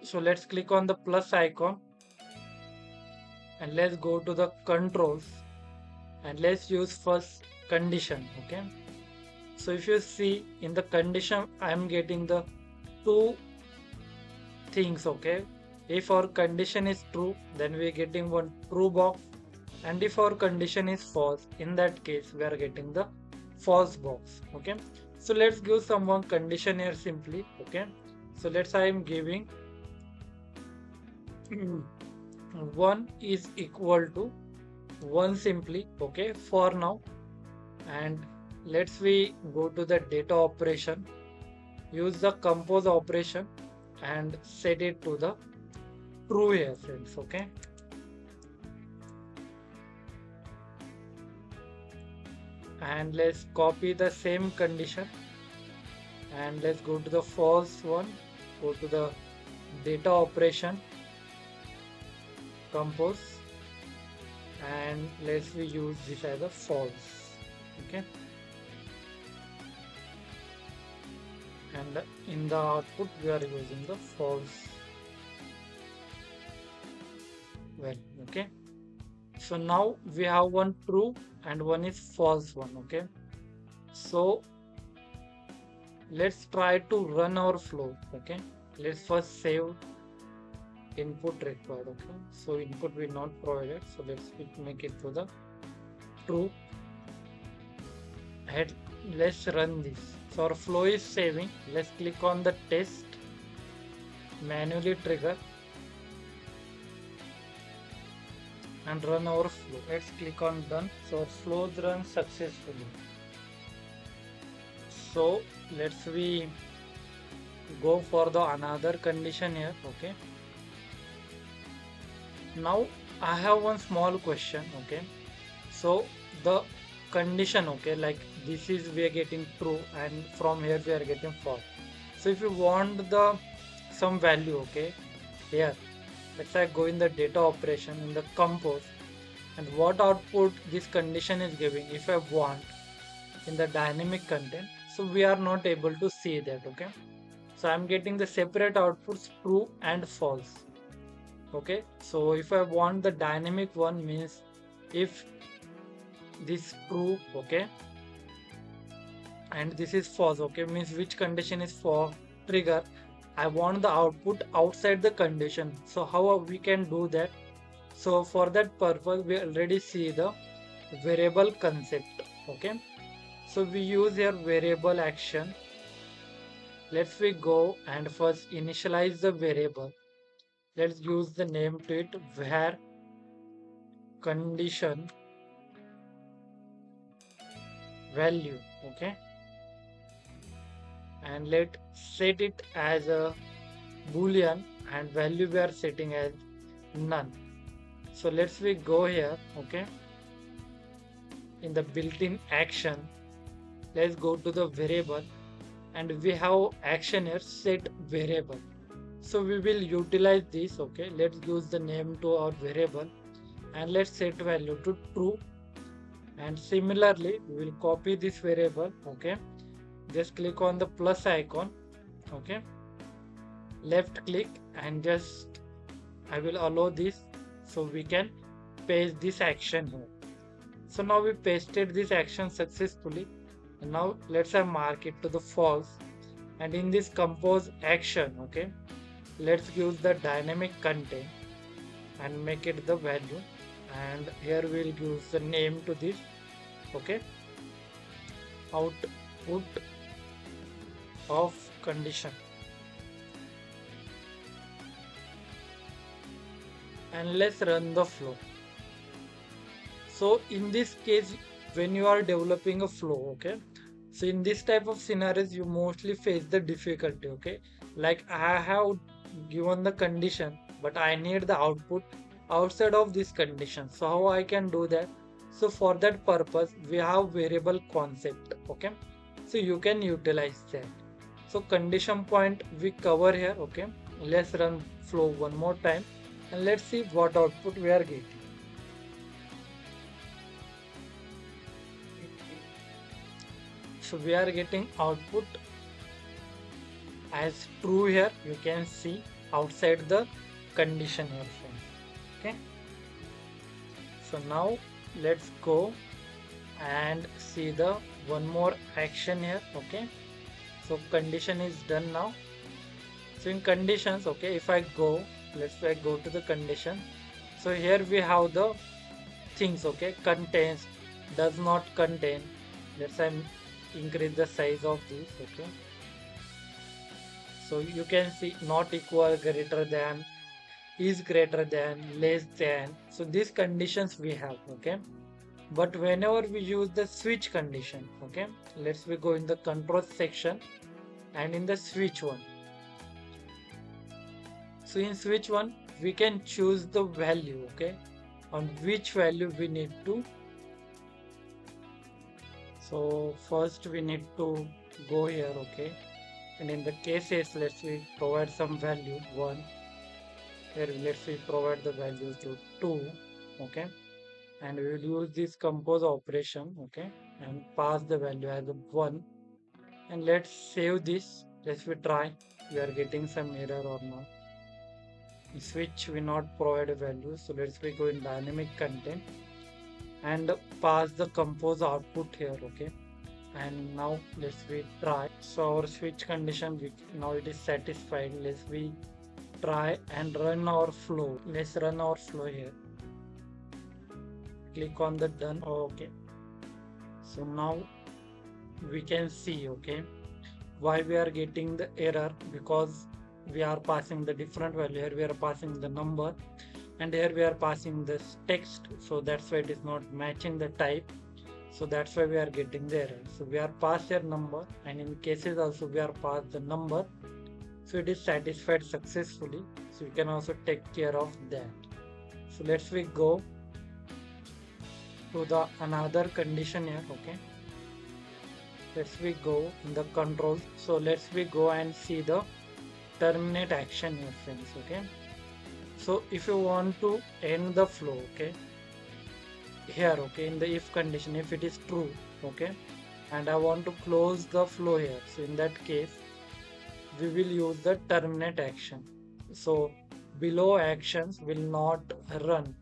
So let's click on the plus icon and let's go to the controls and let's use first condition. Okay, so if you see in the condition I am getting the two things. Okay, if our condition is true, then we are getting one true box, and if our condition is false, in that case we are getting the false box. Okay, so let's give someone condition here simply. Okay, so let's I am giving 1 is equal to 1 simply. Okay, for now, and let's we go to the data operation, use the compose operation and set it to the true here friends. Okay, and let's copy the same condition and let's go to the false one, go to the data operation, compose, and let's we use this as a false. Okay, and in the output we are using the false value. Okay, so now we have one true and one is false one. Okay, so let's try to run our flow. Okay, let's first save input required. Okay, so input we not provided, so let's make it to the true and let's run this. So our flow is saving. Let's click on the test, manually trigger and run our flow. Let's click on done. So our flow run successfully. So let's we go for the another condition here. Okay, now I have one small question. Okay, so the condition, okay, like this is we are getting true and from here we are getting false. So if you want the some value, okay, here let's say go in the data operation in the compose and what output this condition is giving if I want in the dynamic content, so we are not able to see that. Okay, so I'm getting the separate outputs true and false. Okay, so if I want the dynamic one, means if this true, okay, and this is false, okay, means which condition is for trigger, I want the output outside the condition. So how we can do that? So for that purpose we already see the variable concept. Okay, so we use here variable action. Let's we go and first initialize the variable. Let's use the name to it, where condition value. Okay, and let set it as a boolean and value we are setting as none. So let's we go here. Okay, in the built-in action, let's go to the variable and we have action here, set variable. So we will utilize this. Okay, let's use the name to our variable and let's set value to true, and similarly we will copy this variable. Okay, just click on the plus icon. Okay, left click and just I will allow this so we can paste this action here. So now we pasted this action successfully, and now let's mark it to the false, and in this compose action, okay, let's use the dynamic content and make it the value, and here we'll use the name to this. Okay, output of condition, and let's run the flow. So in this case, when you are developing a flow, okay, so in this type of scenarios you mostly face the difficulty. Okay, like I have given the condition but I need the output outside of this condition, so how I can do that? So for that purpose we have variable concept. Okay, so you can utilize that. So condition point we cover here. Okay, let's run flow one more time and let's see what output we are getting. So we are getting output as true here, you can see, outside the condition here, friends. Okay, so now let's go and see the one more action here. Okay, so condition is done now. So in conditions, okay, if I go, let's say I go to the condition. So here we have the things, okay, contains, does not contain. Let's say increase the size of this, okay. So you can see not equal, greater than, is greater than, less than. So these conditions we have, okay. But whenever we use the switch condition, okay, let's we go in the control section and in the switch one. So in switch one, we can choose the value, okay, on which value we need to. So first we need to go here, okay, and in the cases, let's we provide some value 1. Here let's we provide the value to 2, okay, and we will use this compose operation, okay, and pass the value as a 1. And let's save this. Let's we try we are getting some error or not. In switch we not provide a value, so let's we go in dynamic content and pass the compose output here, okay. And now let's we try. So our switch condition now it is satisfied. Let's we try and run our flow. Let's run our flow here. Click on the done. Okay, so now we can see, okay, why we are getting the error, because we are passing the different value. Here we are passing the number and here we are passing this text, so that's why it is not matching the type. So that's why we are getting the error. So we are passed your number, and in cases also we are passed the number, so it is satisfied successfully. So you can also take care of that. So let's we go to the another condition here, okay. Let's we go in the controls. So let's we go and see the terminate action here, friends, okay. So if you want to end the flow, okay, here, okay, in the if condition, if it is true, okay, and I want to close the flow here, so in that case we will use the terminate action. So below actions will not run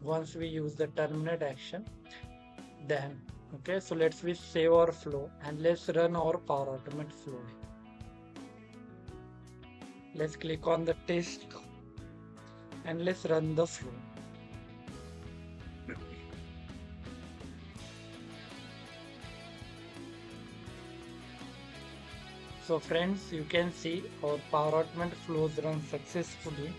once we use the terminate action. Then, okay, so let's we save our flow and let's run our power automate flow. Let's click on the test and let's run the flow. So friends, you can see our power automate flows run successfully.